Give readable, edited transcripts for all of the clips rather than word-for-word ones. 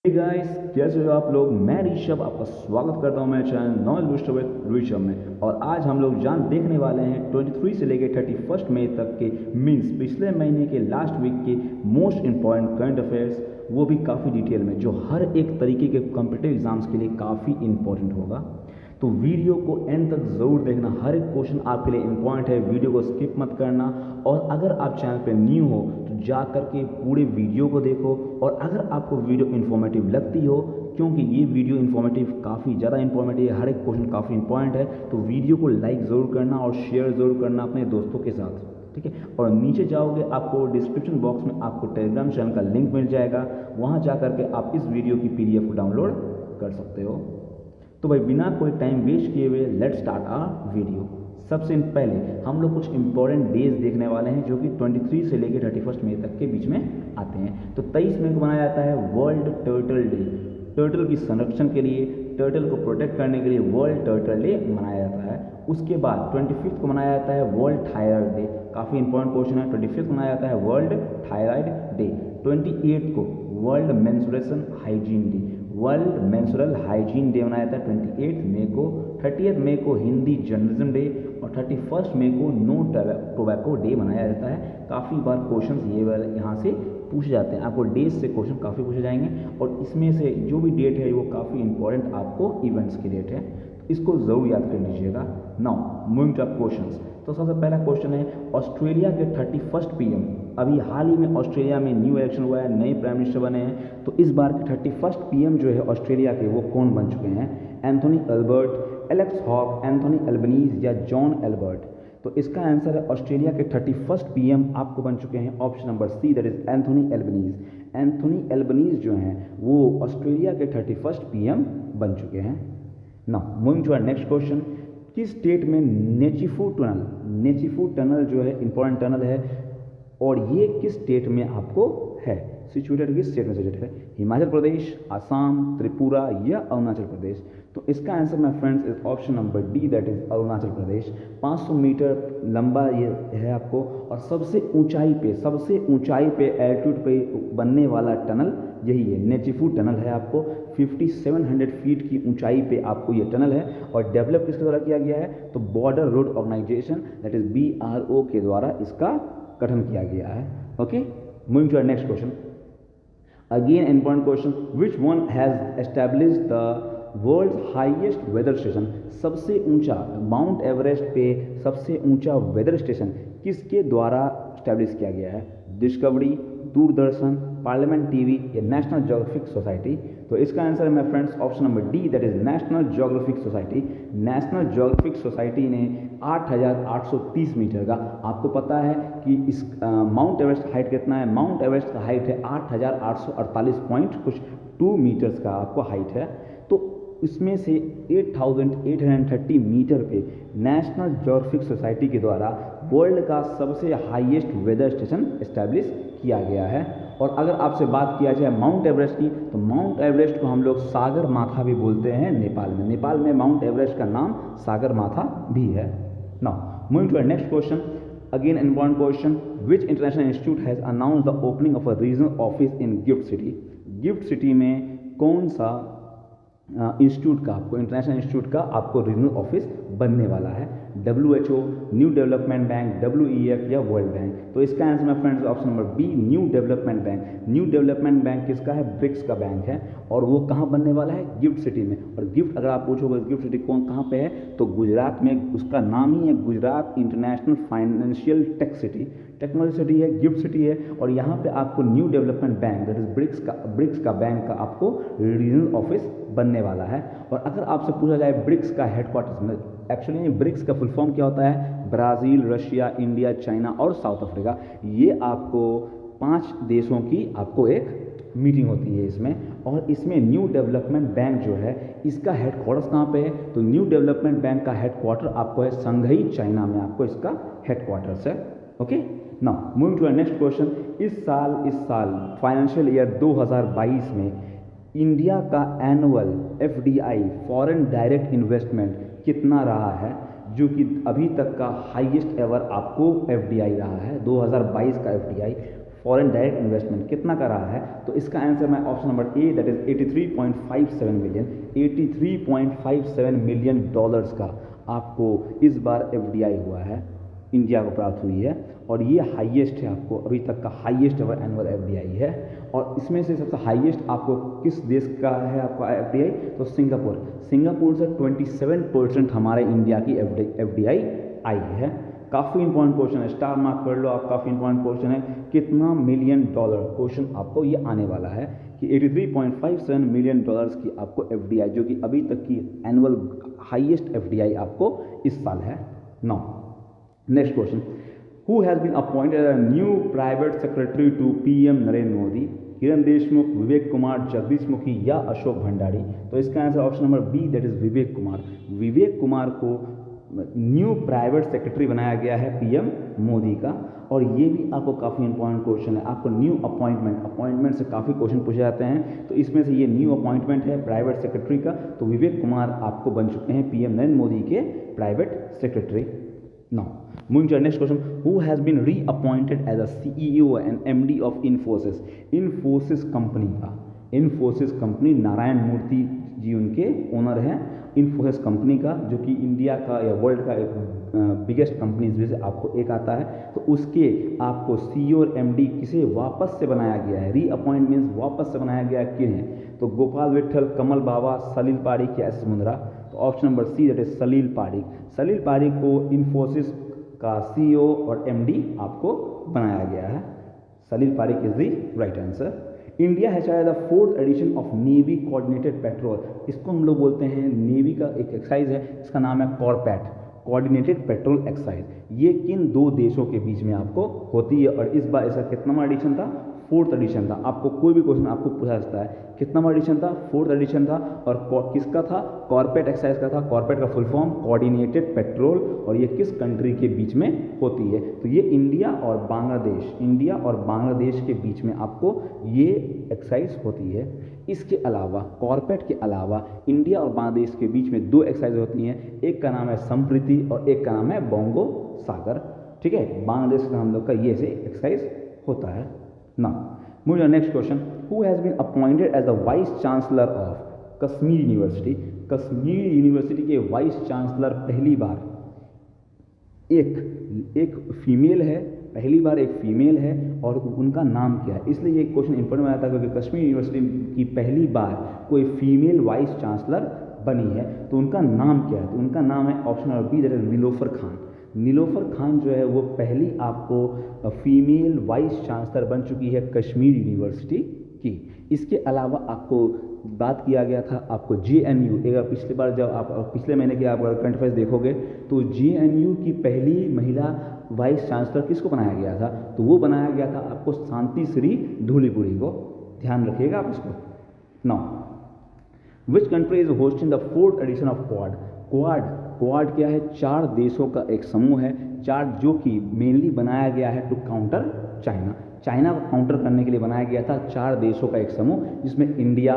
Hey guys, कैसे हो आप लोग। मैं ऋषभ आपका स्वागत करता हूं मेरे channel knowledge booster with Rishabh में। और आज हम लोग देखने वाले हैं 23 से लेकर 31 मई तक के मीन्स पिछले महीने के लास्ट वीक के मोस्ट इंपॉर्टेंट करंट अफेयर्स, वो भी काफ़ी डिटेल में, जो हर एक तरीके के कॉम्पिटिटिव एग्जाम्स के लिए काफ़ी इंपॉर्टेंट होगा। तो वीडियो को एंड तक ज़रूर देखना, हर एक क्वेश्चन आपके लिए इंपॉर्टेंट है। वीडियो को स्किप मत करना। और अगर आप चैनल पे न्यू हो तो जा करके पूरे वीडियो को देखो। और अगर आपको वीडियो इन्फॉर्मेटिव लगती हो, क्योंकि ये वीडियो इन्फॉर्मेटिव काफ़ी ज़्यादा इन्फॉर्मेटिव है, हर एक क्वेश्चन काफ़ी इंपॉर्टेंट है, तो वीडियो को लाइक ज़रूर करना और शेयर ज़रूर करना अपने दोस्तों के साथ, ठीक है। और नीचे जाओगे, आपको डिस्क्रिप्शन बॉक्स में आपको टेलीग्राम चैनल का लिंक मिल जाएगा, वहाँ जा करके आप इस वीडियो की PDF को डाउनलोड कर सकते हो। तो भाई बिना कोई टाइम वेस्ट किए हुए लेट्स स्टार्ट आवर वीडियो। सबसे पहले हम लोग कुछ इंपॉर्टेंट डेज देखने वाले हैं, जो कि 23 से लेकर 31 मई तक के बीच में आते हैं। तो 23 मई को मनाया जाता है वर्ल्ड टर्टल डे। टर्टल की संरक्षण के लिए, टर्टल को प्रोटेक्ट करने के लिए वर्ल्ड टर्टल डे मनाया जाता है। उसके बाद 25 को मनाया जाता है वर्ल्ड थायराइड डे। काफ़ी इंपॉर्टेंट क्वेश्चन है। 25 को मनाया जाता है वर्ल्ड थायराइड डे। 28 को world menstruation hygiene day, world menstrual hygiene day मनाया जाता है 28 मई को। 30 मई को हिंदी जर्नलिज्म डे और 31 मई को नो टोबैको डे मनाया जाता है। काफ़ी बार क्वेश्चंस ये वाले यहाँ से पूछे जाते हैं, आपको डेज से क्वेश्चन काफ़ी पूछे जाएंगे। और इसमें से जो भी डेट है वो काफ़ी इंपॉर्टेंट आपको इवेंट्स की डेट है, इसको ज़रूर याद कर लीजिएगा। Now moving two questions. तो सबसे पहला क्वेश्चन है, ऑस्ट्रेलिया के 31 PM, अभी हाल ही में ऑस्ट्रेलिया में न्यू इलेक्शन हुआ है, नए प्राइम मिनिस्टर बने हैं। तो इस बार के 31 PM जो है ऑस्ट्रेलिया के, वो कौन बन चुके हैं? Anthony Albert, Alex Hawk, Anthony Albanese या जॉन एल्बर्ट? तो इसका आंसर है ऑस्ट्रेलिया के 31 PM आपको बन चुके हैं option number C, that is Anthony Albanese. Anthony Albanese जो हैं वो ऑस्ट्रेलिया के 31 PM बन चुके हैं। Now moving to our next question, किस स्टेट में नेचीफू टनल जो है इंपॉर्टेंट टनल है, और ये किस स्टेट में आपको है सिचुएटेड? किस स्टेट में सिचुएटेड है? हिमाचल प्रदेश, आसाम, त्रिपुरा या अरुणाचल प्रदेश? तो इसका answer my friends is option number D, that is Arunachal Pradesh. 500 metre लंबा ये है आपको, और सबसे ऊंचाई पे एल्टीट्यूड पे बनने वाला टनल यही है, नेचीफू टनल है आपको। 5700 फीट की ऊंचाई पे आपको ये टनल है। और डेवलप किसके द्वारा किया गया है? तो border road organisation, that is BRO के द्वारा इसका गठन किया गया है। Okay, moving to our next question. Again important question, which one has established the world highest weather station? सबसे ऊंचा, माउंट एवरेस्ट पे सबसे ऊंचा वेदर स्टेशन किसके द्वारा स्टैब्लिश किया गया है? डिस्कवरी, दूरदर्शन, पार्लियामेंट TV या नेशनल ज्योग्राफिक सोसाइटी? तो इसका आंसर है my friends option number D, that is national geographic society. National geographic society ने 8830 मीटर का, आपको पता है कि इस माउंट एवरेस्ट हाइट कितना है? माउंट एवरेस्ट का हाइट है 8848 पॉइंट कुछ 2 मीटर्स का आपको हाइट है। तो इसमें से 8830 मीटर पे नेशनल ज्योग्राफिक सोसाइटी के द्वारा वर्ल्ड का सबसे हाईएस्ट वेदर स्टेशन एस्टैब्लिश किया गया है। और अगर आपसे बात किया जाए माउंट एवरेस्ट की, तो माउंट एवरेस्ट को हम लोग सागर माथा भी बोलते हैं नेपाल में माउंट एवरेस्ट का नाम सागर माथा भी है। Now moving to our next question, again important question, which international institute has announce the opening of a regional office in GIFT City? GIFT City में कौन सा इंस्टीट्यूट का, आपको इंटरनेशनल इंस्टीट्यूट का आपको रीजनल ऑफिस बनने वाला है? WHO, new development bank, WEF या वर्ल्ड बैंक? तो इसका आंसर है friends option number B, new development bank. New development bank किसका है? ब्रिक्स का बैंक है। और वो कहाँ बनने वाला है? गिफ्ट सिटी में। और गिफ्ट, अगर आप पूछोगे गिफ्ट सिटी कहाँ पे है, तो गुजरात में, उसका नाम ही है Gujarat international financial tech city, technology city है, गिफ्ट सिटी है। और यहाँ पे आपको new development bank, that is BRICS का बैंक का आपको रीजनल ऑफिस बनने वाला है। और अगर आपसे पूछा जाए ब्रिक्स का हेडक्वार्टर्स में, एक्चुअली ब्रिक्स का फुल फॉर्म क्या होता है? ब्राज़ील, रशिया, इंडिया, चाइना और साउथ अफ्रीका। ये आपको 5 देशों की आपको एक मीटिंग होती है इसमें। और इसमें न्यू डेवलपमेंट बैंक जो है, इसका हेडक्वार्टर्स कहाँ पे है? तो न्यू डेवलपमेंट बैंक का हेडक्वार्टर आपको है संघई, चाइना में आपको इसका हेडक्वार्टर्स है। Okay, now moving to our next question, इस साल फाइनेंशियल ईयर 2022 में इंडिया का annual FDI, foreign direct investment, कितना रहा है? जो कि अभी तक का हाईएस्ट एवर आपको FDI रहा है, 2022 का FDI फॉरेन डायरेक्ट इन्वेस्टमेंट कितना का रहा है, तो इसका आंसर मैं option number A that is 83.57 million, 83.57 million dollars का आपको इस बार एफडीआई हुआ है, इंडिया को प्राप्त हुई है, और ये हाईएस्ट है, आपको अभी तक का हाईएस्ट एवर एनुअल एफडीआई है। और इसमें से सबसे हाईएस्ट आपको किस देश का है आपका एफडीआई, तो सिंगापुर, सिंगापुर से 27% हमारे इंडिया की एफडीआई आई है। काफ़ी इंपॉर्टेंट क्वेश्चन है, स्टार मार्क कर लो आप, काफ़ी इंपॉर्टेंट क्वेश्चन है, कितना मिलियन डॉलर, क्वेश्चन आपको ये आने वाला है कि 83.57 मिलियन डॉलर्स की आपको एफडीआई, जो कि अभी तक की एनुअल हाईएस्ट एफडीआई आपको इस साल है। Now next question, who has been appointed as a new private secretary to PM Narendra Modi, Kiran Deshmukh, Vivek Kumar, Jagdish Mukhi या अशोक भंडारी, तो इसका answer option number B that is Vivek Kumar. Vivek Kumar को न्यू प्राइवेट सेक्रेटरी बनाया गया है पीएम मोदी का। और ये भी आपको काफ़ी इंपॉर्टेंट क्वेश्चन है, आपको न्यू अपॉइंटमेंट से काफ़ी क्वेश्चन पूछे जाते हैं, तो इसमें से ये न्यू अपॉइंटमेंट है प्राइवेट सेक्रेटरी का, तो विवेक कुमार आपको बन चुके हैं पीएम नरेंद्र मोदी के private secretary. Now moving to next question, who has been reappointed as a CEO and MD of Infosys, Infosys company का, इन्फोसिस कंपनी नारायण मूर्ति जी उनके ओनर हैं इन्फोसिस कंपनी का, जो कि इंडिया का या वर्ल्ड का एक बिगेस्ट कंपनीज में से आपको एक आता है। तो उसके आपको सीईओ और एमडी किसे वापस से बनाया गया है, रीअपॉइंट मीन्स वापस से बनाया गया किन्हें, तो गोपाल विट्ठल, कमल बाबा, सलील पारिक या एस मुंद्रा, तो option number C that is Salil Parik. Salil Parik को इन्फोसिस का सीईओ और एमडी आपको बनाया गया है। Salil Parik is the right answer. India has charge the 4th edition of navy coordinated patrol, इसको हम लोग बोलते हैं नेवी का एक एक्सरसाइज है, इसका नाम है कॉरपैट, कोऑर्डिनेटेड पेट्रोल एक्सरसाइज। ये किन दो देशों के बीच में आपको होती है, और इस बार इसका कितना एडिशन था, 4th एडिशन था। आपको कोई भी क्वेश्चन आपको पूछा सकता है कितना एडिशन था, 4th एडिशन था, और किसका था, कॉरपेट एक्सरसाइज का था। कॉरपेट का फुल फॉर्म कोऑर्डिनेटेड पेट्रोल, और ये किस कंट्री के बीच में होती है, तो ये इंडिया और बांग्लादेश के बीच में आपको ये एक्सरसाइज होती है। इसके अलावा कॉरपेट के अलावा इंडिया और बांग्लादेश के बीच में 2 एक्सरसाइज होती हैं, एक का नाम है संप्रीति और एक का नाम है बोंगो सागर। ठीक है, बांग्लादेश का हम लोग का ये से एक्सरसाइज होता है ना। Moving on next question, who has been appointed as the vice chancellor of Kashmir university, Kashmir university के वाइस चांसलर पहली बार एक फीमेल है, पहली बार एक फीमेल है, और उनका नाम क्या है, इसलिए ये क्वेश्चन इंपॉर्टेंट बनाया था क्योंकि कश्मीर यूनिवर्सिटी की पहली बार कोई फीमेल वाइस चांसलर बनी है, तो उनका नाम क्या है, तो उनका नाम है option number B that is Nilofer Khan. Nilofer Khan जो है वो पहली आपको फीमेल वाइस चांसलर बन चुकी है कश्मीर यूनिवर्सिटी की। इसके अलावा आपको बात किया गया था आपको JNU, एक पिछली बार जब आप पिछले महीने के आप करंट अफेयर्स देखोगे तो JNU की पहली महिला वाइस चांसलर किसको बनाया गया था, तो वो बनाया गया था आपको शांति श्री धूलीपुरी को, ध्यान रखिएगा आप इसको। Now which country is hosting the 4th edition of Quad क्या है, 4 देशों का एक समूह है, 4 जो कि मेनली बनाया गया है टू काउंटर चाइना को काउंटर करने के लिए बनाया गया था, 4 देशों का एक समूह जिसमें इंडिया,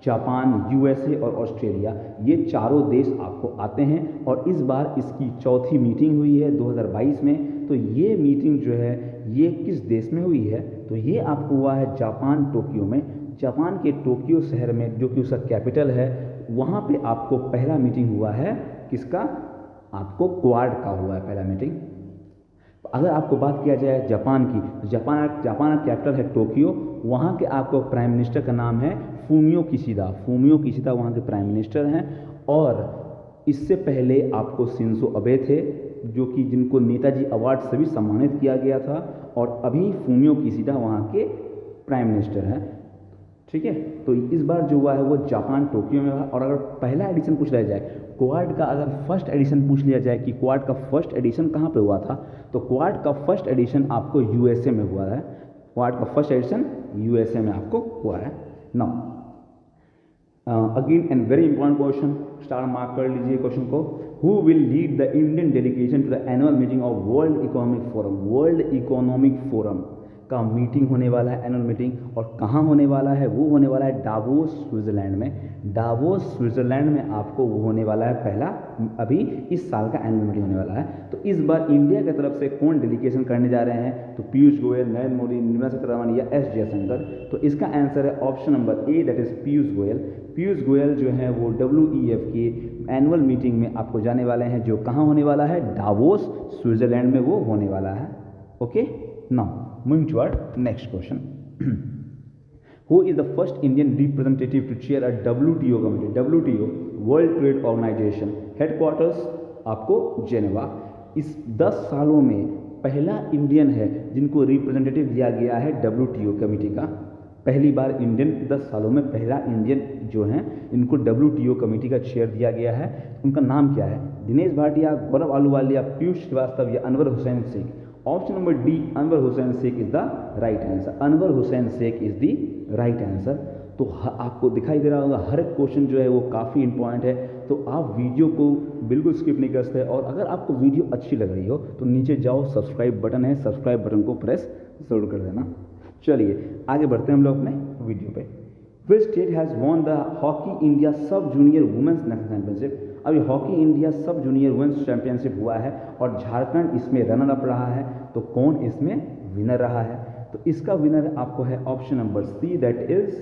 जापान, USA और ऑस्ट्रेलिया, ये चारों देश आपको आते हैं। और इस बार इसकी 4थी मीटिंग हुई है 2022 में। तो ये मीटिंग जो है ये किस देश में हुई है, तो ये आपको हुआ है जापान टोक्यो में, जापान के टोक्यो शहर में, जो कि उसका कैपिटल है, वहाँ पे आपको पहला मीटिंग हुआ है किसका, आपको क्वाड का हुआ है पहला मीटिंग। अगर आपको बात किया जाए जापान की, तो जापान का कैपिटल है टोक्यो, वहाँ के आपको प्राइम मिनिस्टर का नाम है फूमियो किशिदा वहाँ के प्राइम मिनिस्टर हैं। और इससे पहले आपको शिंजो अबे थे, जो कि जिनको नेताजी अवार्ड से भी सम्मानित किया गया था, और अभी फूमियो किशिदा वहाँ के प्राइम मिनिस्टर हैं। ठीक है, तो इस बार जो हुआ है वो जापान टोक्यो में हुआ। और अगर पहला एडिशन पूछ लिया जाए क्वाड का, अगर फर्स्ट एडिशन पूछ लिया जाए कि क्वाड का फर्स्ट एडिशन कहाँ पे हुआ था, तो क्वाड का फर्स्ट एडिशन आपको USA में हुआ है, क्वाड का फर्स्ट एडिशन USA में आपको हुआ है। Now again and very important question, star mark कर लीजिए क्वेश्चन को, who will lead the Indian delegation to the annual meeting of World economic forum, का मीटिंग होने वाला है, एनुअल मीटिंग, और कहाँ होने वाला है, वो होने वाला है डावोस स्विट्ज़रलैंड में। डावोस स्विट्ज़रलैंड में आपको वो होने वाला है पहला अभी इस साल का एनुअल मीटिंग होने वाला है। तो इस बार इंडिया की तरफ से कौन डेलीगेशन करने जा रहे हैं, तो पीयूष गोयल, नरेंद्र मोदी, निर्मला सीतारमण या एस जयशंकर। तो इसका आंसर है option number A, that is Piyush Goyal. Piyush Goyal जो है वो WEF की एनुअल मीटिंग में आपको जाने वाले हैं, जो कहाँ होने वाला है, डावोस स्विट्ज़रलैंड में वो होने वाला है। Okay, now moving to our next question. Who is the first Indian representative to chair a WTO committee? WTO, World Trade Organization, headquarters आपको जेनेवा। इस 10 सालों में पहला इंडियन है जिनको रिप्रेजेंटेटिव दिया गया है WTO कमेटी का। पहली बार इंडियन 10 सालों में पहला इंडियन जो है इनको WTO कमेटी का चेयर दिया गया है। उनका नाम क्या है? दिनेश भाटिया, गौरव आलूवालिया, पीयूष श्रीवास्तव या Anwar Hussain Shaikh. Option number D, Anwar Hussain Shaikh is the right answer. Anwar Hussain Shaikh is the right answer. तो आपको दिखाई दे रहा होगा हर एक क्वेश्चन जो है वो काफ़ी इंपॉर्टेंट है, तो आप वीडियो को बिल्कुल स्किप नहीं कर सकते। और अगर आपको वीडियो अच्छी लग रही हो तो नीचे जाओ, सब्सक्राइब बटन है, सब्सक्राइब बटन को प्रेस जरूर कर देना। चलिए आगे बढ़ते हैं हम लोग अपने वीडियो पे। Which state has won the hockey India sub junior women's national championship? अभी hockey India sub junior women's championship हुआ है और झारखंड इसमें रनर अप रहा है। तो कौन इसमें विनर रहा है? तो इसका विनर आपको है option number C, that is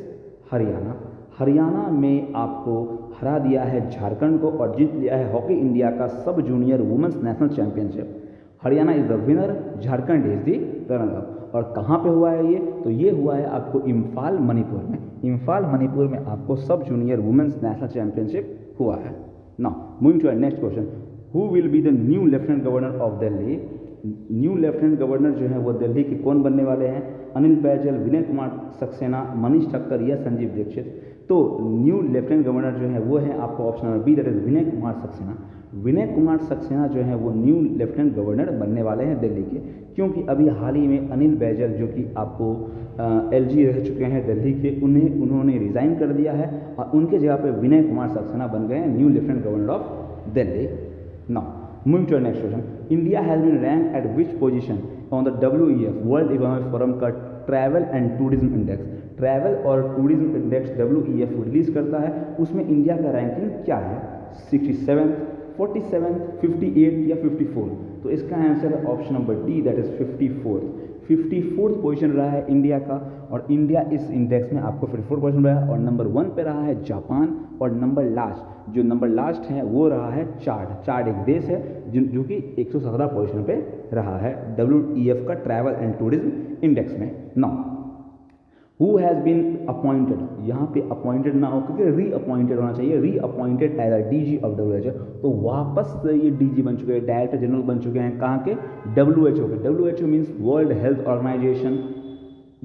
Haryana. Haryana में आपको हरा दिया है झारखंड को और जीत लिया है हॉकी इंडिया का सब junior women's national championship. Haryana is the winner, Jharkhand is the runner up. और कहाँ पे हुआ है ये? तो ये हुआ है आपको इम्फाल मणिपुर में। इम्फाल मणिपुर में आपको सब जूनियर वुमेंस नेशनल चैंपियनशिप हुआ है। Now moving to our next question, who will be the new lieutenant governor of Delhi? New lieutenant governor जो है वो दिल्ली के कौन बनने वाले हैं? अनिल बैजल, विनय कुमार सक्सेना, मनीष ठक्कर या संजीव दीक्षित। तो न्यू लेफ्टिनेंट गवर्नर जो है वो है आपको option number B, that is Vinay Kumar Saxena. Vinay Kumar Saxena जो है वो न्यू लेफ्टिनेंट गवर्नर बनने वाले हैं दिल्ली के, क्योंकि अभी हाल ही में अनिल बैजल जो कि आपको LG रह चुके हैं दिल्ली के, उन्होंने रिज़ाइन कर दिया है और उनके जगह पे विनय कुमार सक्सेना बन गए हैं new lieutenant governor of Delhi. Now moving to next question, India has been rank at which position on the WEF world economic forum का travel and tourism index? Travel और टूरिज्म इंडेक्स WEF रिलीज करता है, उसमें India का ranking क्या है? 67, 47, 58 या 54? तो इसका आंसर है option number D, that is 54th position रहा है इंडिया का। और इंडिया इस इंडेक्स में आपको 54 पोजीशन रहा है और नंबर 1 पे रहा है जापान। और नंबर लास्ट है वो रहा है चाड एक देश है जो कि 117 पोजीशन पे रहा है WEF का ट्रैवल एंड टूरिज्म इंडेक्स में। Now who has been appointed, यहाँ पे अपॉइंटेड ना हो क्योंकि रीअपॉइंटेड होना चाहिए, reappointed as a DG of WHO। तो वापस से ये DG बन चुके हैं, डायरेक्टर जनरल बन चुके हैं। कहाँ के? WHO के। WHO means world health organization,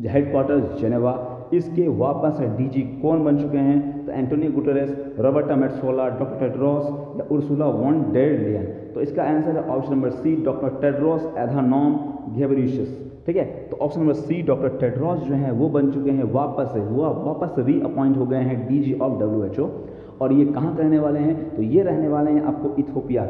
headquarters Geneva. इसके वापस DG कौन बन चुके हैं? तो Antonio Guterres, Roberta Metsola, doctor Tedros या उर्सुला वॉन डेर लेयन। तो इसका आंसर है option number C, doctor Tedros Adhanom Ghebreyesus. ठीक है, तो option number C doctor Tedros जो हैं वो बन चुके हैं वापस रीअपॉइंट हो गए हैं DG ऑफ WHO। और ये कहाँ रहने वाले हैं? तो ये रहने वाले हैं आपको इथियोपिया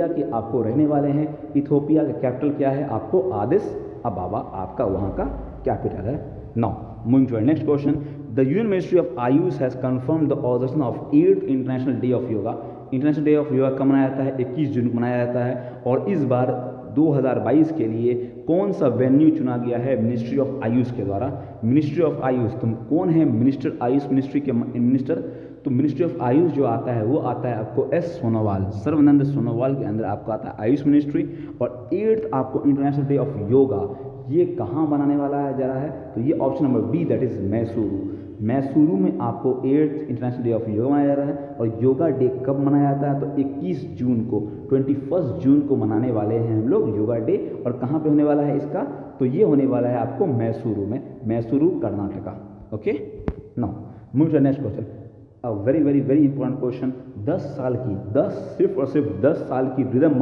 के आपको रहने वाले हैं। इथियोपिया का कैपिटल क्या है? आपको आदिस अबाबा आपका वहाँ का कैपिटल है। Now moving to next question, the UN ministry of Ayush has confirmed the organisation of 8th international day of yoga. International day of yoga कब मनाया जाता है? 21 जून को मनाया जाता है। और इस बार 2022 के लिए कौन सा वेन्यू चुना गया है मिनिस्ट्री ऑफ आयुष के द्वारा? मिनिस्ट्री ऑफ आयुष, तुम कौन है मिनिस्टर, आयुष मिनिस्ट्री के मिनिस्टर? तो मिनिस्ट्री ऑफ आयुष जो आता है वो आता है आपको S सोनोवाल, सर्वानंद सोनोवाल के अंदर आपको आता है आयुष मिनिस्ट्री। और 8th आपको इंटरनेशनल डे ऑफ योगा ये कहाँ बनाने वाला है जा रहा है? तो ये option number B, that is Mysuru में आपको 8th international day of yoga मनाया जा रहा है। और योगा डे कब मनाया जाता है? तो 21 जून को, 21 जून को मनाने वाले हैं हम लोग योगा डे। और कहाँ पे होने वाला है इसका? तो ये होने वाला है आपको मैसूरू में, Mysuru Karnataka. Okay, now move to next question, a very very very important question. 10 और सिर्फ 10 साल की रिदम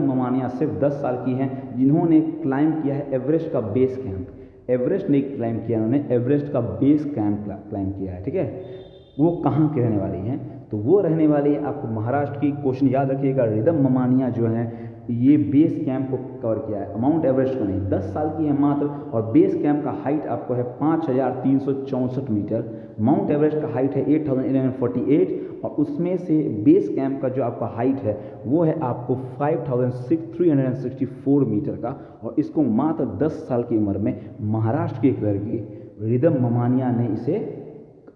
ममानिया सिर्फ 10 साल की हैं जिन्होंने क्लाइम किया है एवरेस्ट का बेस कैंप। एवरेस्ट ने क्लाइम किया, उन्होंने एवरेस्ट का बेस कैंप क्लाइम किया है। ठीक है, वो कहाँ के रहने वाली हैं? तो वो रहने वाली है आपको महाराष्ट्र की। क्वेश्चन याद रखिएगा, रिदम ममानिया जो है ये बेस कैंप को कवर किया है, माउंट एवरेस्ट को नहीं। 10 साल की है मात्र, और बेस कैंप का हाइट आपको है 5364 मीटर। माउंट एवरेस्ट का हाइट है 8148, और उसमें से बेस कैंप का जो आपका हाइट है वो है आपको 5364 मीटर का। और इसको मात्र 10 साल की उम्र में महाराष्ट्र की एक लड़की रिदम ममानिया ने इसे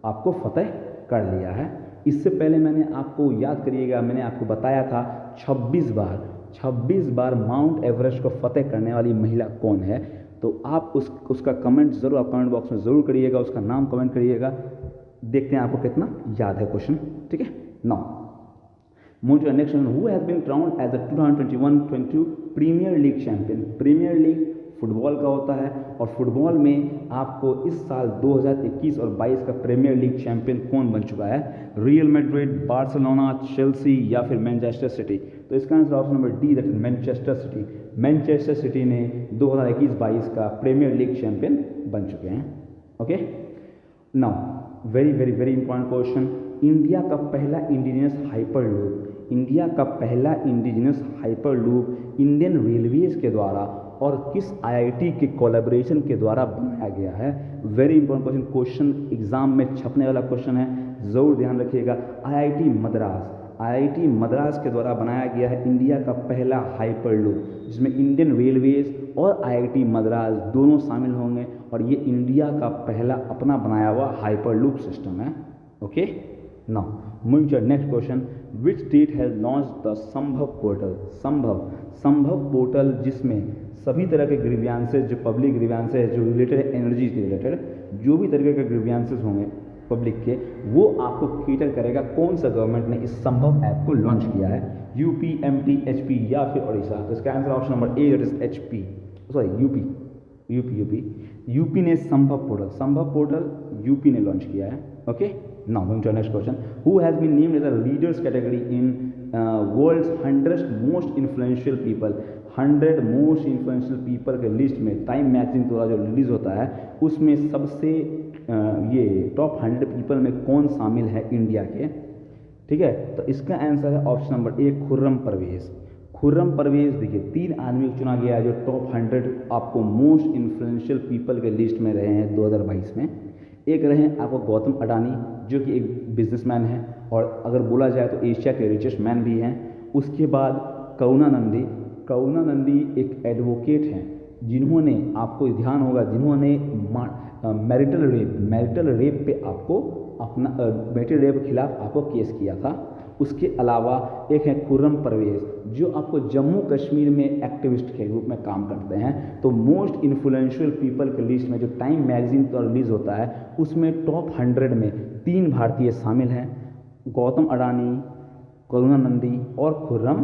आपको फतेह कर लिया है। इससे पहले मैंने आपको, याद करिएगा, मैंने आपको बताया था 26 बार माउंट एवरेस्ट को फतेह करने वाली महिला कौन है। तो आप उसका कमेंट ज़रूर, आप कमेंट बॉक्स में ज़रूर करिएगा, उसका नाम कमेंट करिएगा। देखते हैं आपको कितना याद है क्वेश्चन, ठीक है। Now move to next, who has been crowned as the 2021-22 Premier League champion. Premier League football का होता है, और फुटबॉल में आपको इस साल 2021 और 22 का प्रीमियर लीग चैंपियन कौन बन चुका है? रियल मैड्रिड, बार्सिलोना, चेल्सी या फिर मैनचेस्टर सिटी। तो इसका answer option number D, that is Manchester city. Manchester city ने 2021-22 का प्रीमियर लीग चैंपियन बन चुके हैं। Okay, now very very very important question, India का पहला इंडिजिनस हाइपरलूप, इंडिया का पहला इंडिजिनस हाइपरलूप इंडियन रेलवेज के द्वारा और किस आईआईटी के कोलैबोरेशन के द्वारा बनाया गया है? वेरी इंपॉर्टेंट क्वेश्चन, एग्जाम में छपने वाला क्वेश्चन है, ज़रूर ध्यान रखिएगा। आईआईटी मद्रास के द्वारा बनाया गया है इंडिया का पहला हाइपरलूप, जिसमें इंडियन रेलवेज और आईआईटी मद्रास दोनों शामिल होंगे, और ये इंडिया का पहला अपना बनाया हुआ हाइपरलूप सिस्टम है। Okay, now moving to next question, which state has launch the Sambhav portal. Sambhav portal, जिसमें सभी तरह के ग्रीवियांसेस, जो पब्लिक ग्रीवियांसेस जो रिलेटेड है एनर्जी से रिलेटेड, जो भी तरीके के ग्रीवियांसेस होंगे पब्लिक के, वो आपको कैटर करेगा। कौन सा गवर्नमेंट ने इस संभव ऐप को लॉन्च किया है? यूपी, एमपी, एचपी या फिर उड़ीसा। तो इसका answer option number A, that is HP, sorry UP ने संभव पोर्टल यूपी ने लॉन्च किया है। Okay, now moving to next question, who has been named as a leaders category in world's 100 most influential people. 100 most influential people के list में Time magazine द्वारा जो release होता है, उसमें सबसे ये टॉप 100 पीपल में कौन शामिल है इंडिया के? ठीक है, तो इसका आंसर है option number A, Khurram Parvez. देखिए, 3 आदमी को चुना गया है जो टॉप 100 आपको मोस्ट इन्फ्लुएंशियल पीपल के लिस्ट में रहे हैं 2022 में। एक रहे हैं आपको गौतम अडानी, जो कि एक बिजनेसमैन है, और अगर बोला जाए तो एशिया के रिचेस्ट मैन भी हैं। उसके बाद करुणा नंदी एक एडवोकेट हैं, जिन्होंने, आपको ध्यान होगा, जिन्होंने मैरिटल रेप पे आपको अपना मैरिटल रेप के खिलाफ आपको केस किया था। उसके अलावा एक है खुर्रम परवेज, जो आपको जम्मू कश्मीर में एक्टिविस्ट के रूप में काम करते हैं। तो मोस्ट इन्फ्लुएंशियल पीपल के लिस्ट में जो टाइम मैगजीन का रिलीज होता है, उसमें टॉप 100 में 3 भारतीय शामिल हैं, गौतम अडानी, करुणा नंदी और खुर्रम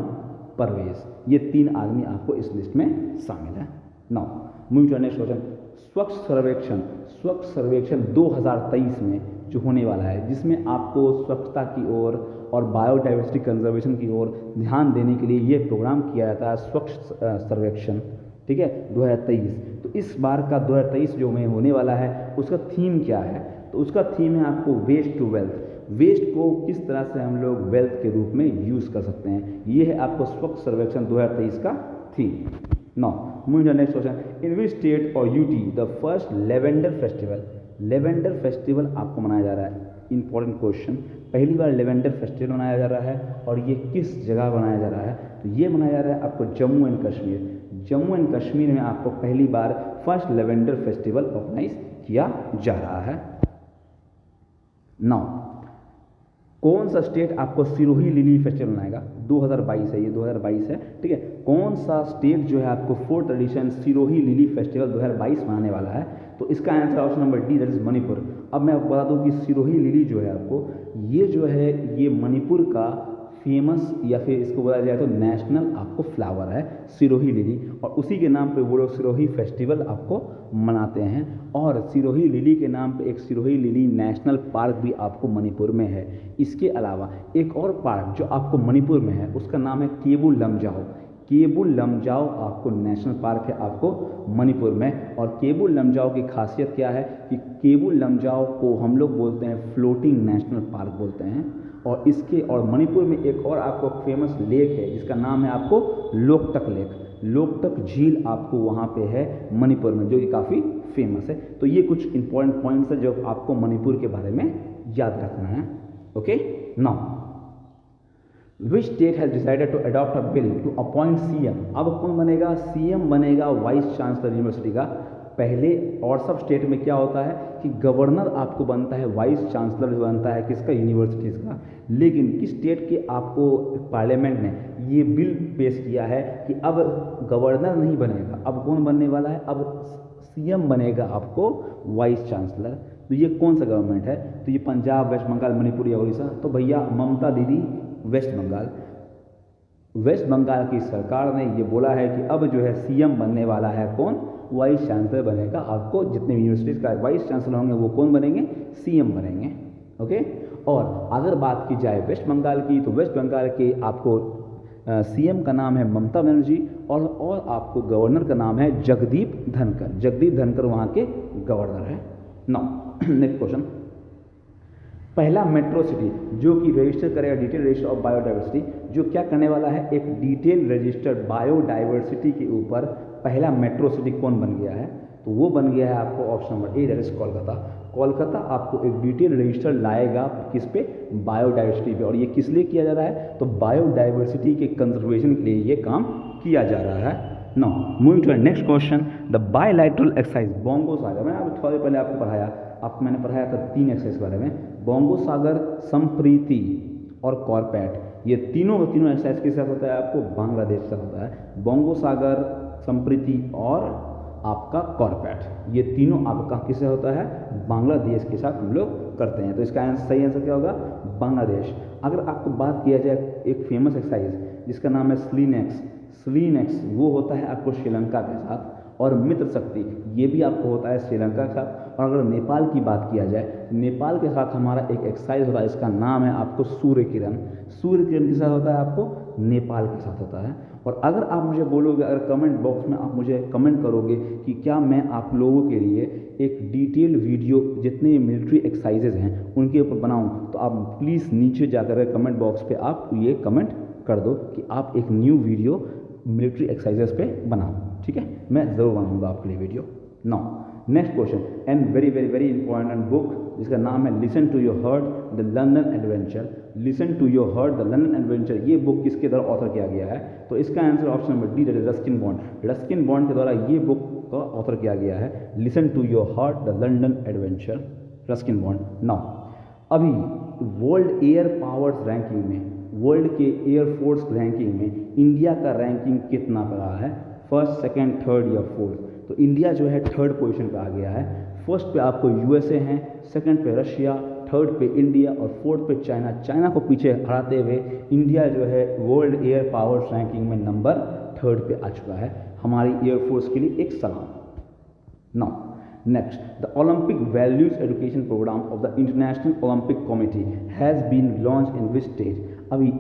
परवेज। ये 3 आदमी आपको इस लिस्ट में शामिल है। Now move to next question, Swachh सर्वेक्षण 2023 में जो होने वाला है, जिसमें आपको स्वच्छता की ओर और बायोडाइवर्सिटी कंजर्वेशन की ओर ध्यान देने के लिए ये प्रोग्राम किया जाता है, स्वच्छ सर्वेक्षण, ठीक है, 2023। तो इस बार का 2023 जो में होने वाला है, उसका थीम क्या है? तो उसका थीम है आपको वेस्ट टू वेल्थ। वेस्ट को किस तरह से हम लोग वेल्थ के रूप में यूज़ कर सकते हैं, ये है आपको स्वच्छ सर्वेक्षण 2023 का theme. Now moving to next question, in which state और UT the first lavender festival आपको मनाया जा रहा है? इंपॉर्टेंट क्वेश्चन, पहली बार लेवेंडर फेस्टिवल मनाया जा रहा है, और ये किस जगह मनाया जा रहा है? तो ये मनाया जा रहा है आपको जम्मू एंड कश्मीर में आपको पहली बार फर्स्ट लेवेंडर फेस्टिवल ऑर्गेनाइज किया जा रहा है। नाउ कौन सा स्टेट आपको सिरोही लिली फेस्टिवल मनाएगा? 2022 है, ये 2022 है, ठीक है। कौन सा स्टेट जो है आपको 4th addition Sirohi lily festival 2022 मनाने वाला है? तो इसका answer option number D, that is Manipur. अब मैं आपको बता दूं कि सिरोही लिली जो है आपको, ये जो है ये मणिपुर का फेमस, या फिर इसको बोला जाए तो नेशनल आपको फ्लावर है सिरोही लिली, और उसी के नाम पे वो लोग सिरोही फेस्टिवल आपको मनाते हैं। और सिरोही लिली के नाम पे एक सिरोही लिली नेशनल पार्क भी आपको मणिपुर में है। इसके अलावा एक और पार्क जो आपको मणिपुर में है, उसका नाम है केबुल लमजाओ आपको नेशनल पार्क है आपको मणिपुर में। और केबुल लमजाओ की खासियत क्या है कि केबुल लमजाओ को हम लोग बोलते हैं फ्लोटिंग नेशनल पार्क बोलते हैं, और इसके और मणिपुर में एक और आपको फेमस लेक है जिसका नाम है आपको लोकटक लेक, लोकटक झील आपको वहाँ पे है मणिपुर में, जो कि काफ़ी फेमस है। तो ये कुछ इंपॉर्टेंट पॉइंट्स है जो आपको मणिपुर के बारे में याद रखना है। Okay, now which state has decided to adopt a bill to appoint CM. अब कौन बनेगा सीएम, बनेगा वाइस चांसलर यूनिवर्सिटी का। पहले और सब स्टेट में क्या होता है कि गवर्नर आपको बनता है, वाइस चांसलर बनता है किसका, यूनिवर्सिटीज़ का। लेकिन किस स्टेट के आपको पार्लियामेंट ने ये बिल पेश किया है कि अब गवर्नर नहीं बनेगा, अब कौन बनने वाला है, अब सीएम बनेगा आपको वाइस चांसलर। तो ये कौन सा गवर्नमेंट है, तो ये पंजाब, वेस्ट बंगाल, मणिपुर या उड़ीसा। तो भैया ममता दीदी वेस्ट बंगाल, वेस्ट बंगाल की सरकार ने ये बोला है कि अब जो है सीएम बनने वाला है कौन, वाइस चांसलर बनेगा। आपको जितने यूनिवर्सिटीज़ का वाइस चांसलर होंगे वो कौन बनेंगे, सीएम बनेंगे। ओके, और अगर बात की जाए वेस्ट बंगाल की, तो वेस्ट बंगाल के आपको सीएम का नाम है ममता बनर्जी और आपको गवर्नर का नाम है जगदीप धनखड़। जगदीप धनखड़ वहाँ के गवर्नर है। नाउ नेक्स्ट क्वेश्चन, पहला मेट्रो सिटी जो कि रजिस्टर करेगा डिटेल रजिस्टर ऑफ बायोडाइवर्सिटी, जो क्या करने वाला है, एक डिटेल रजिस्टर्ड बायोडाइवर्सिटी के ऊपर पहला मेट्रो सिटी कौन बन गया है, तो वो बन गया है आपको option number A, that is Kolkata. Kolkata आपको एक डिटेल रजिस्टर लाएगा किस पे, बायोडाइवर्सिटी पे। और ये किस लिए किया जा रहा है, तो बायोडाइवर्सिटी के कंजर्वेशन के लिए ये काम किया जा रहा है। Now moving to next question, the bilateral exercise Bongo Sagar. मैंने आपको थोड़ा देर पहले आपको पढ़ाया, मैंने पढ़ाया था 3 एक्सरसाइज के बारे में, बोंगो सागर, संप्रीति और कॉर्पेट। ये तीनों एक्सरसाइज के साथ होता है आपको बांग्लादेश से होता है। बोंगो सागर, संप्रीति और आपका कॉर्पेट, ये तीनों आपका किससे होता है, बांग्लादेश के साथ हम लोग करते हैं। तो इसका सही आंसर क्या होगा, बांग्लादेश। अगर आपको बात किया जाए एक फेमस एक्सरसाइज जिसका नाम है स्लीनेक्स, स्लीनेक्स वो होता है आपको श्रीलंका के साथ, और मित्र शक्ति ये भी आपको होता है श्रीलंका के साथ। और अगर नेपाल की बात किया जाए, नेपाल के साथ हमारा एक एक्सरसाइज होता है, इसका नाम है आपको सूर्य किरण। सूर्य किरण के साथ होता है आपको नेपाल के साथ होता है। और अगर आप मुझे बोलोगे, अगर कमेंट बॉक्स में आप मुझे कमेंट करोगे कि क्या मैं आप लोगों के लिए एक डिटेल वीडियो जितने मिलिट्री एक्सरसाइजेज हैं उनके ऊपर बनाऊं, तो आप प्लीज़ नीचे जाकर कमेंट बॉक्स पे आप ये कमेंट कर दो कि आप एक न्यू वीडियो मिलिट्री एक्सरसाइजेस पे बनाओ। ठीक है, मैं ज़रूर बनाऊंगा आपके लिए video. Now next question, and very very very important book जिसका नाम है listen to your heart the London adventure. Listen to your heart the London adventure, ये बुक किसके द्वारा ऑथर किया गया है, तो इसका answer option number D, that is Ruskin Bond. Ruskin Bond के द्वारा ये बुक का ऑथर किया गया है, listen to your heart the London adventure, Ruskin Bond. Now अभी वर्ल्ड एयर पावर्स रैंकिंग में, वर्ल्ड के एयरफोर्स रैंकिंग में इंडिया का रैंकिंग कितना पर रहा है, फर्स्ट, सेकंड, थर्ड या फोर्थ। तो इंडिया जो है थर्ड पोजीशन पे आ गया है। फर्स्ट पे आपको यूएसए है, सेकंड पे रशिया, थर्ड पे इंडिया और फोर्थ पे चाइना। चाइना को पीछे हटाते हुए इंडिया जो है वर्ल्ड एयर पावर्स रैंकिंग में नंबर थर्ड पे आ चुका है। हमारी एयरफोर्स के लिए एक सलाम। Now next, the Olympic values education programme of the International Olympic Committee has been launch in which state. अभी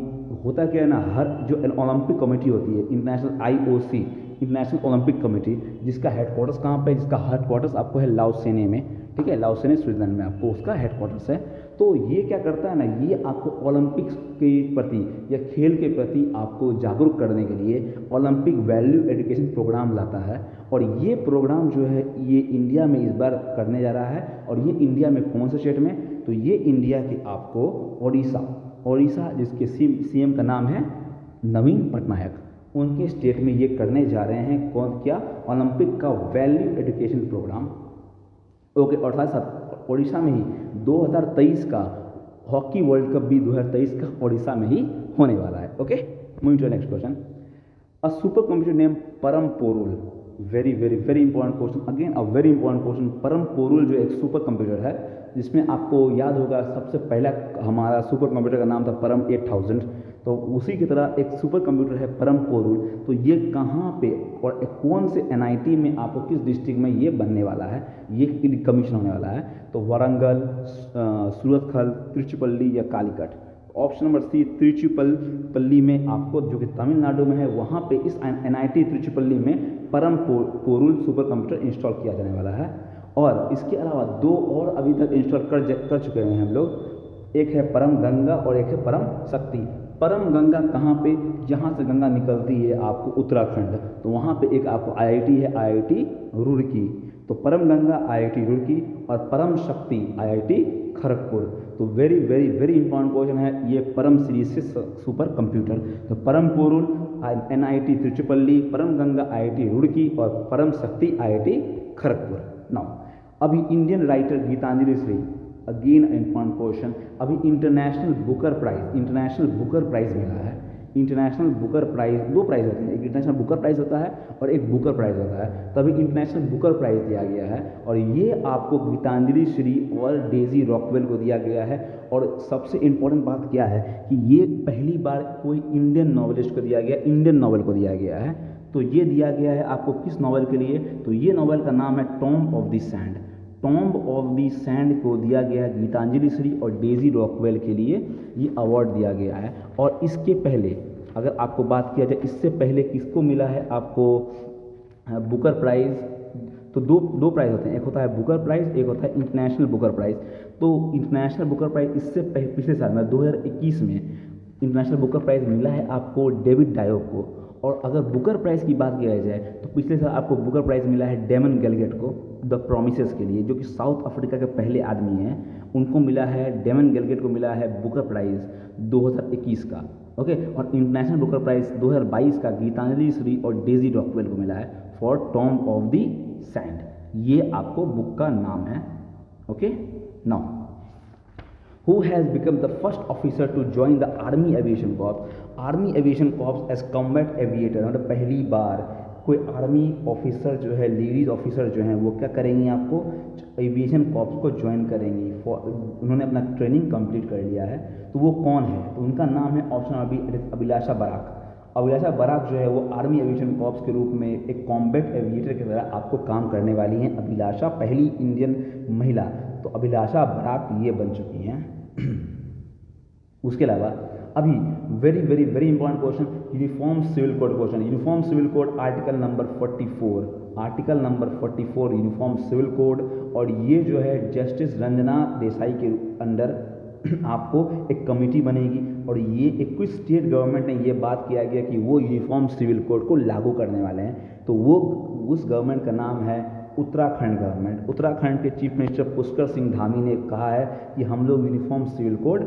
होता क्या है ना, हर जो ओलंपिक कमेटी होती है, international IOC, international Olympic committee, जिसका हेडक्वार्टर्स कहाँ पे है, जिसका हेडक्वार्टर्स आपको है लाओसेने में। ठीक है, लाओसेने स्विट्जरलैंड में आपको उसका हेडक्वार्टर्स है। तो ये क्या करता है ना, ये आपको ओलंपिक्स के प्रति या खेल के प्रति आपको जागरूक करने के लिए ओलंपिक वैल्यू एजुकेशन प्रोग्राम लाता है। और ये प्रोग्राम जो है ये इंडिया में इस बार करने जा रहा है। और ये इंडिया में कौन से स्टेट में, तो ये इंडिया के आपको ओडिशा जिसके सीएम का नाम है नवीन पटनायक, उनके स्टेट में ये करने जा रहे हैं। कौन, क्या, ओलंपिक का वैल्यू एजुकेशन प्रोग्राम। ओके, और साथ ओडिशा में ही 2023 का हॉकी वर्ल्ड कप भी 2023 का ओडिशा में ही होने वाला है। Okay, moving to next question, a super computer name Param Porul. Very very very important question, again a very important question. Param Porul जो एक सुपर कंप्यूटर है, जिसमें आपको याद होगा सबसे पहला हमारा सुपर कंप्यूटर का नाम था परम 8000। तो उसी की तरह एक सुपर कंप्यूटर है परम पोरुल। तो ये कहाँ पे और कौन से एनआईटी में आपको किस डिस्ट्रिक्ट में ये बनने वाला है, ये कमीशन होने वाला है, तो वारंगल, सूरतखल, तिरुचिपल्ली या कालीकट। ऑप्शन नंबर सी, तिरुचिपल्ली में आपको, जो कि तमिलनाडु में है, वहाँ पे इस एनआईटी तिरुचिपल्ली में परम पोरुल सुपर कंप्यूटर इंस्टॉल किया जाने वाला है। और इसके अलावा 2 और अभी तक इंस्टॉल कर चुके हैं हम लोग। एक है परम गंगा और एक है परम शक्ति। परम गंगा कहाँ पे, जहाँ से गंगा निकलती है आपको उत्तराखंड, तो वहाँ पे एक आपको आईआईटी है, आईआईटी रुड़की। तो परम गंगा आईआईटी रुड़की और परम शक्ति आईआईटी खड़गपुर। तो very very very important question है ये परम सीरीज से सुपर कंप्यूटर। तो परम पोरुल एनआईटी तिरुचिपल्ली, परम गंगा आईआईटी रुड़की और परम शक्ति आईआईटी खड़गपुर। नाउ अभी Indian writer Geetanjali Shree, again important question, अभी इंटरनेशनल बुकर प्राइज मिला है। इंटरनेशनल बुकर प्राइज, दो प्राइज होते हैं, एक इंटरनेशनल बुकर प्राइज होता है और एक बुकर प्राइज होता है। तभी इंटरनेशनल बुकर प्राइज दिया गया है और ये आपको गीतांजलि श्री और डेजी रॉकवेल को दिया गया है। और सबसे इम्पोर्टेंट बात क्या है कि ये पहली बार कोई इंडियन नॉवेलिस्ट को दिया गया, इंडियन नॉवेल को दिया गया है। तो ये दिया गया है आपको किस नॉवेल के लिए, तो ये नॉवेल का नाम है tomb of the sand. Tomb of the sand को दिया गया है गीतांजलि श्री और डेजी रॉकवेल के लिए ये अवार्ड दिया गया है। और इसके पहले अगर आपको बात किया जाए, इससे पहले किसको मिला है आपको बुकर प्राइज़, तो दो प्राइज़ होते हैं, एक होता है बुकर प्राइज़, एक होता है इंटरनेशनल बुकर प्राइज़। तो इंटरनेशनल बुकर प्राइज़ इससे पिछले साल में 2021 में इंटरनेशनल बुकर प्राइज़ मिला है आपको डेविड डायोक को। और अगर बुकर प्राइज़ की बात किया जाए तो पिछले साल आपको बुकर प्राइज़ मिला है डेमन गैलगेट को द प्रोमिसेस के लिए, जो कि साउथ अफ्रीका के पहले आदमी हैं, उनको मिला है, डेमन गैलगेट को मिला है बुकर प्राइज़ 2021 का। ओके, और इंटरनेशनल बुकर प्राइज़ 2022 का गीतांजलि श्री और डेजी रॉकवेल को मिला है for tomb of the sand. ये आपको बुक का नाम है। Okay, now who has become the first officer to join the Army Aviation Corps? Army Aviation Corps as combat aviator, मतलब पहली बार कोई आर्मी ऑफिसर जो है, लेडीज ऑफिसर जो हैं, वो क्या करेंगी, आपको एविएशन कॉर्प्स को ज्वाइन करेंगी। उन्होंने अपना ट्रेनिंग कंप्लीट कर लिया है। तो वो कौन है, तो उनका नाम है ऑप्शन अभी अभिलाषा बराक। अभिलाषा बराक जो है वो आर्मी एविएशन कॉर्प्स के रूप में एक कॉम्बैट एविएटर की तरह आपको काम करने वाली हैं। अभिलाषा पहली इंडियन महिला, तो अभिलाषा बराक ये बन चुकी हैं। उसके अलावा अभी very very very important question, uniform civil code question. Uniform civil code article number 44, article number 44 uniform civil code. और ये जो है जस्टिस रंजना देसाई के अंडर आपको एक कमेटी बनेगी और ये 21 स्टेट गवर्नमेंट ने ये बात किया गया कि वो यूनिफॉर्म सिविल कोड को लागू करने वाले हैं। तो वो उस गवर्नमेंट का नाम है उत्तराखंड गवर्नमेंट। उत्तराखंड के चीफ मिनिस्टर पुष्कर सिंह धामी ने कहा है कि हम लोग यूनिफॉर्म सिविल कोड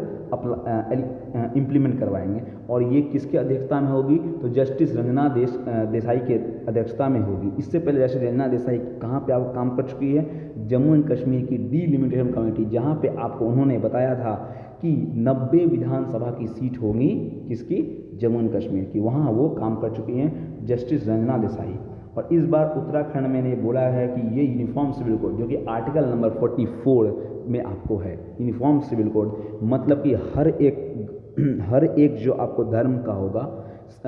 इम्प्लीमेंट करवाएंगे। और ये किसके अध्यक्षता में होगी, तो जस्टिस रंजना देसाई के अध्यक्षता में होगी। इससे पहले जस्टिस रंजना देसाई कहाँ पे आप काम कर चुकी है, जम्मू एंड कश्मीर की डीलिमिटेशन कमेटी, जहाँ पे आपको उन्होंने बताया था कि 90 विधानसभा की सीट होगी किसकी, जम्मू एंड कश्मीर की, वहाँ वो काम कर चुकी हैं जस्टिस रंजना देसाई। और इस बार उत्तराखंड में ने बोला है कि ये यूनिफॉर्म सिविल कोड जो कि आर्टिकल नंबर 44 में आपको है, यूनिफॉर्म सिविल कोड मतलब कि हर एक जो आपको धर्म का होगा,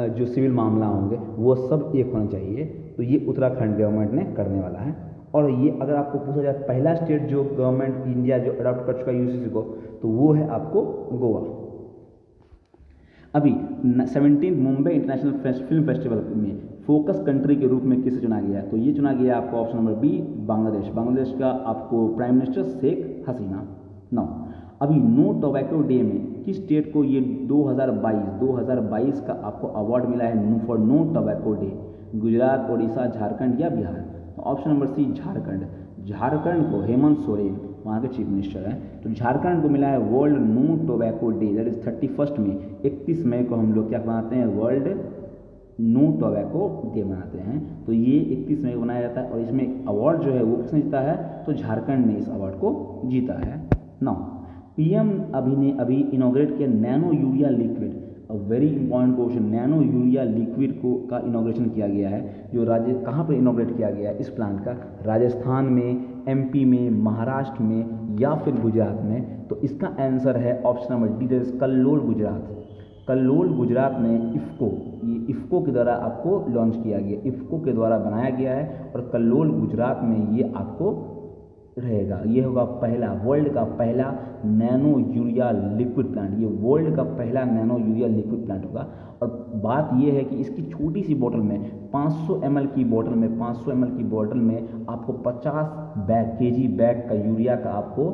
जो सिविल मामला होंगे वो सब एक होना चाहिए। तो ये उत्तराखंड गवर्नमेंट ने करने वाला है। और ये अगर आपको पूछा जाए पहला स्टेट जो गवर्नमेंट इंडिया जो अडॉप्ट कर चुका है यूसीसी को, तो वो है आपको गोवा। अभी 17 मुंबई इंटरनेशनल फिल्म फेस्टिवल में फोकस कंट्री के रूप में किसे चुना गया, तो ये चुना गया आपको option number B Bangladesh. Bangladesh का आपको prime minister Sheikh Hasina. Now अभी नो टोबैको डे में किस स्टेट को ये 2022 का आपको अवार्ड मिला है for no tobacco day, Gujarat, Orissa, Jharkhand या बिहार, तो option number C Jharkhand. Jharkhand को हेमंत सोरेन वहाँ के चीफ मिनिस्टर हैं, तो झारखंड को मिला है world no tobacco day, that is 31 मई, 31 मई को हम लोग क्या मनाते हैं, वर्ल्ड नो टोबैको डे मनाते हैं। तो ये 31 मई को मनाया जाता है और इसमें अवार्ड जो है वो किसने जीता है, तो झारखंड ने इस अवार्ड को जीता है। नाउ पीएम अभी इनॉग्रेट किया नैनो यूरिया लिक्विड, अ very important question, nano urea liquid का इनॉग्रेशन किया गया है, जो कहाँ पर इनॉग्रेट किया गया है इस प्लांट का, राजस्थान में, एमपी में, महाराष्ट्र में या फिर गुजरात में, तो इसका आंसर है option number D, that is Kalol Gujarat. Kalol Gujarat में इफ़को के द्वारा आपको लॉन्च किया गया, इफ़को के द्वारा बनाया गया है और कल्लोल गुजरात में ये आपको रहेगा। ये होगा पहला, वर्ल्ड का पहला नैनो यूरिया लिक्विड प्लांट, ये वर्ल्ड का पहला नैनो यूरिया लिक्विड प्लांट होगा। और बात ये है कि इसकी छोटी सी बोतल में 500 ml की बोतल में आपको 50 केजी बैग का यूरिया का आपको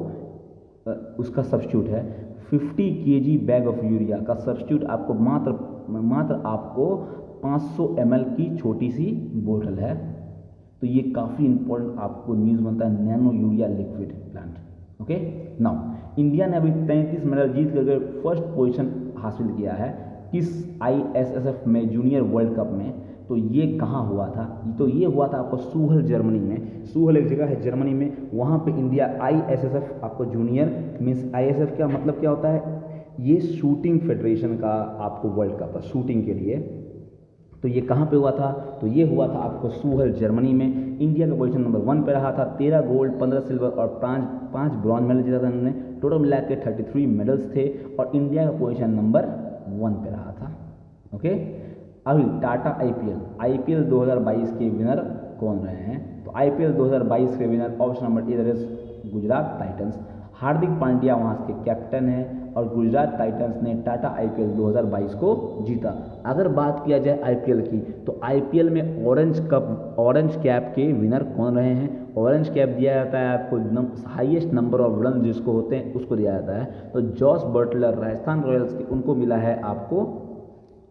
उसका सब्स्टिट्यूट है 50 kg बैग ऑफ यूरिया का सब्स्टिट्यूट आपको मात्र आपको 500 ml की छोटी सी बोतल है। तो ये काफ़ी इंपॉर्टेंट आपको न्यूज़ बनता है, nano urea liquid plant. Okay, now India ने अभी 33 मेडल जीत करके फर्स्ट पोजीशन हासिल किया है किस ISSF में जूनियर वर्ल्ड कप में। तो ये कहाँ हुआ था? तो ये हुआ था आपको सूहल जर्मनी में। सूहल एक जगह है जर्मनी में, वहाँ पे इंडिया ISSF आपको जूनियर मीन्स ISSF का मतलब क्या होता है? ये शूटिंग फेडरेशन का आपको वर्ल्ड कप था शूटिंग के लिए। तो ये कहाँ पे हुआ था? तो ये हुआ था आपको सूहल जर्मनी में। इंडिया का पोजीशन नंबर 1 पे रहा था, 13 गोल्ड 15 सिल्वर और 5 ब्रॉन्ज मेडल जीता था उन्होंने। टोटल मिला के 33 मेडल्स थे और इंडिया का पोजीशन नंबर 1 पे रहा था। ओके, अभी टाटा IPL 2022 के विनर कौन रहे हैं? तो IPL 2022 के winner option number A Gujarat Titans. Hardik Pandya वहाँ के कैप्टन हैं और गुजरात टाइटंस ने टाटा IPL 2022 को जीता। अगर बात किया जाए IPL की, तो IPL में ऑरेंज कैप के विनर कौन रहे हैं? ऑरेंज कैप दिया जाता है आपको हाईएस्ट नंबर ऑफ रन जिसको होते हैं उसको दिया जाता है। तो जॉस बटलर राजस्थान रॉयल्स के, उनको मिला है आपको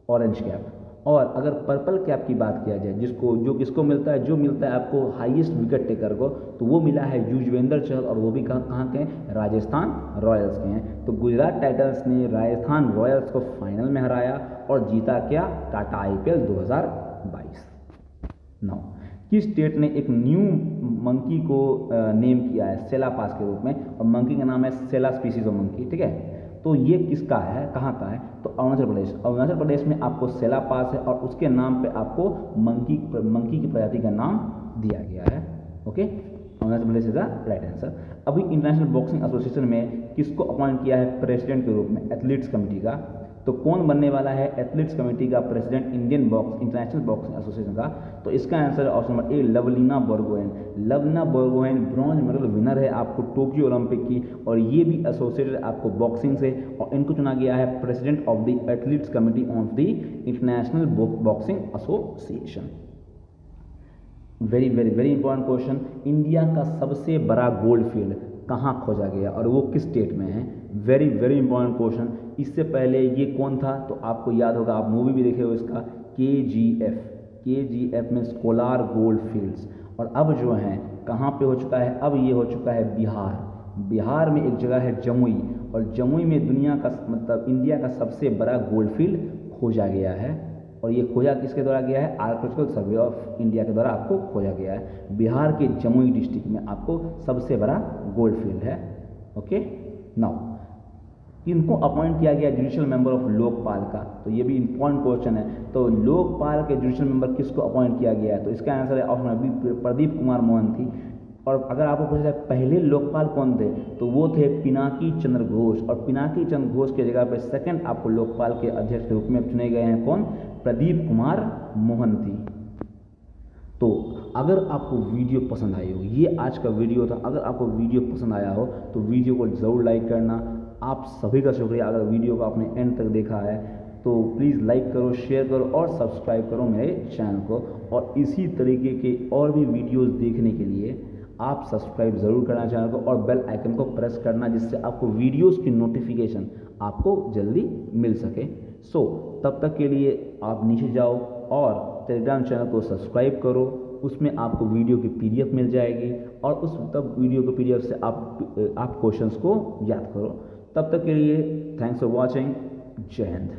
ऑरेंज कैप। और अगर पर्पल कैप की बात किया जाए जो किसको मिलता है, जो मिलता है आपको हाईएस्ट विकेट टेकर को, तो वो मिला है युजवेंद्र चहल और वो भी कहाँ के हैं? राजस्थान रॉयल्स के हैं। तो गुजरात टाइटंस ने राजस्थान रॉयल्स को फाइनल में हराया और जीता क्या? टाटा IPL 2022। नाउ किस स्टेट ने एक न्यू मंकी को नेम किया है सेला पास के रूप में, और मंकी का नाम है सेला स्पीसीज ऑफ मंकी, ठीक है। तो ये किसका है, कहाँ का है? तो अरुणाचल प्रदेश में आपको सेला पास है और उसके नाम पे आपको मंकी की प्रजाति का नाम दिया गया है। Okay, Arunachal Pradesh is the right answer. अभी इंटरनेशनल बॉक्सिंग एसोसिएशन में किसको अपॉइंट किया है प्रेसिडेंट के रूप में? एथलीट्स कमेटी का। तो कौन बनने वाला है एथलीट्स कमेटी का प्रेसिडेंट इंटरनेशनल बॉक्सिंग एसोसिएशन का? तो इसका आंसर ऑप्शन नंबर ए Lovlina Borgohain. Lovlina Borgohain bronze medal winner है आपको टोक्यो ओलंपिक की, और ये भी एसोसिएटेड आपको बॉक्सिंग से, और इनको चुना गया है president of the athletes committee of the international boxing association. Very very very important question, India का सबसे बड़ा गोल्ड फील्ड कहाँ खोजा गया और वो किस स्टेट में है? Very very important question. इससे पहले ये कौन था? तो आपको याद होगा, आप मूवी भी देखे हो इसका, KGF में कोलार गोल्ड फील्ड्स। और अब जो है कहाँ पे हो चुका है? अब ये हो चुका है बिहार में एक जगह है जमुई, और जमुई में दुनिया का मतलब इंडिया का सबसे बड़ा गोल्ड फील्ड खोजा गया है। और ये खोजा किसके द्वारा गया है? आर्कियोलॉजिकल सर्वे ऑफ इंडिया के द्वारा आपको खोजा गया है। बिहार के जमुई डिस्ट्रिक्ट में आपको सबसे बड़ा गोल्ड फील्ड है। ओके, नाउ इनको अपॉइंट किया गया जुडिशियल मेंबर ऑफ लोकपाल का। तो ये भी इंपॉर्टेंट क्वेश्चन है। तो लोकपाल के जुडिशियल मेंबर किसको अपॉइंट किया गया है? तो इसका आंसर है ऑप्शन बी प्रदीप कुमार मोहंती। और अगर आपको पूछा जाए पहले लोकपाल कौन थे, तो वो थे पिनाकी चंद्र घोष, और पिनाकी चंद्र घोष के जगह पे सेकंड आपको लोकपाल के अध्यक्ष के रूप में चुने गए हैं कौन? प्रदीप कुमार मोहंती। तो अगर आपको वीडियो पसंद आई हो, ये आज का वीडियो था, अगर आपको वीडियो पसंद आया हो तो वीडियो को ज़रूर लाइक करना। आप सभी का शुक्रिया, अगर वीडियो को आपने एंड तक देखा है तो प्लीज़ लाइक करो, शेयर करो और सब्सक्राइब करो मेरे चैनल को। और इसी तरीके के और भी वीडियोस देखने के लिए आप सब्सक्राइब ज़रूर करना चैनल को और बेल आइकन को प्रेस करना, जिससे आपको वीडियोस की नोटिफिकेशन आपको जल्दी मिल सके। सो तब तक के लिए आप नीचे जाओ और टेलीग्राम चैनल को सब्सक्राइब करो, उसमें आपको वीडियो की PDF मिल जाएगी, और उस तब वीडियो की PDF से आप क्वेश्चंस को याद करो। तब तक के लिए थैंक्स फॉर वॉचिंग। जय हिंद।